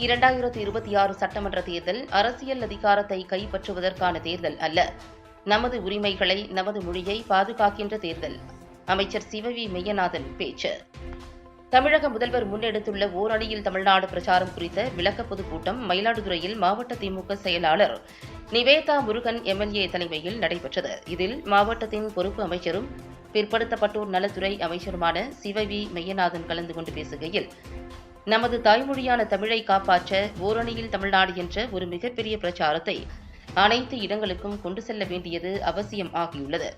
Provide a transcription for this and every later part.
2026 சட்டமன்ற தேர்தல் அரசியல் அதிகாரத்தை கைப்பற்றுவதற்கான தேர்தல் அல்ல, நமது உரிமைகளை, நமது மொழியை பாதுகாக்கின்ற தேர்தல். அமைச்சர் சிவவி மெய்யநாதன் பேச்சு. தமிழக முதல்வர் முன்னெடுத்துள்ள ஓரணியில் தமிழ்நாடு பிரச்சாரம் குறித்த விளக்க பொதுக்கூட்டம் மயிலாடுதுறையில் மாவட்ட திமுக செயலாளர் நிவேதா முருகன் எம்எல்ஏ தலைமையில் நடைபெற்றது. இதில் மாவட்டத்தின் பொறுப்பு அமைச்சரும் பிற்படுத்தப்பட்டோர் நலத்துறை அமைச்சருமான சிவவி மெய்யநாதன் கலந்து கொண்டு பேசுகையில், நமது தாய்மொழியான தமிழை காப்பாற்ற ஓரணியில் தமிழ்நாடு என்ற ஒரு மிகப்பெரிய பிரச்சாரத்தை அனைத்து இடங்களுக்கும் கொண்டு செல்ல வேண்டியது அவசியம் ஆகியுள்ளது.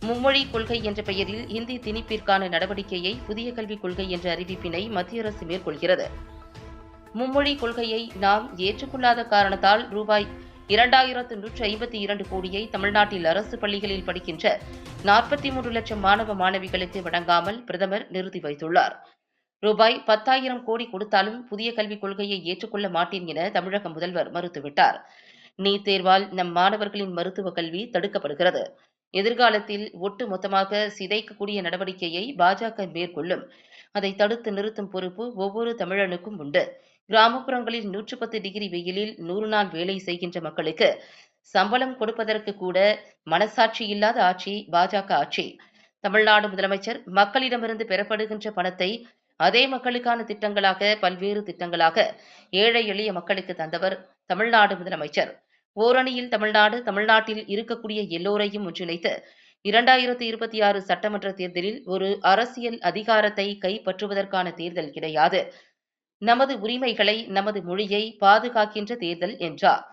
மும்மொழி கொள்கை என்ற பெயரில் இந்தி திணிப்பிற்கான நடவடிக்கையை புதிய கல்விக் கொள்கை என்ற அறிவிப்பினை மத்திய அரசு மேற்கொள்கிறது. மும்மொழி கொள்கையை நாம் ஏற்றுக்கொள்ளாத காரணத்தால் ரூபாய் 2152 கோடியை தமிழ்நாட்டில் அரசு பள்ளிகளில் படிக்கின்ற 43 லட்சம் மாணவ மாணவிகளுக்கு வழங்காமல் பிரதமர் நிறுத்தி வைத்துள்ளார். ரூபாய் 10,000 கோடி கொடுத்தாலும் புதிய கல்விக் கொள்கையை ஏற்றுக்கொள்ள மாட்டேன் என தமிழக முதல்வர் மறுத்துவிட்டார். நீட் தேர்வால் நம் மாணவர்களின் மருத்துவ கல்வி தடுக்கப்படுகிறது. எதிர்காலத்தில் ஒட்டு மொத்தமாக சிதைக்கக்கூடிய நடவடிக்கையை பாஜக மேற்கொள்ளும். அதை தடுத்து நிறுத்தும் பொறுப்பு ஒவ்வொரு தமிழனுக்கும் உண்டு. கிராமப்புறங்களில் 110 டிகிரி வெயிலில் 100 நாள் வேலை செய்கின்ற மக்களுக்கு சம்பளம் கொடுப்பதற்கு கூட மனசாட்சி இல்லாத ஆட்சி பாஜக ஆட்சி. தமிழ்நாடு முதலமைச்சர் மக்களிடமிருந்து பெறப்படுகின்ற பணத்தை அதே மக்களுக்கான திட்டங்களாக, பல்வேறு திட்டங்களாக ஏழை எளிய மக்களுக்கு தந்தவர் தமிழ்நாடு முதலமைச்சர். ஓரணியில் தமிழ்நாடு, தமிழ்நாட்டில் இருக்கக்கூடிய எல்லோரையும் ஒன்றிணைத்து 2026 சட்டமன்ற தேர்தலில் ஒரு அரசியல் அதிகாரத்தை கைப்பற்றுவதற்கான தேர்தல் கிடையாது, நமது உரிமைகளை, நமது மொழியை பாதுகாக்கின்ற தேர்தல் என்றார்.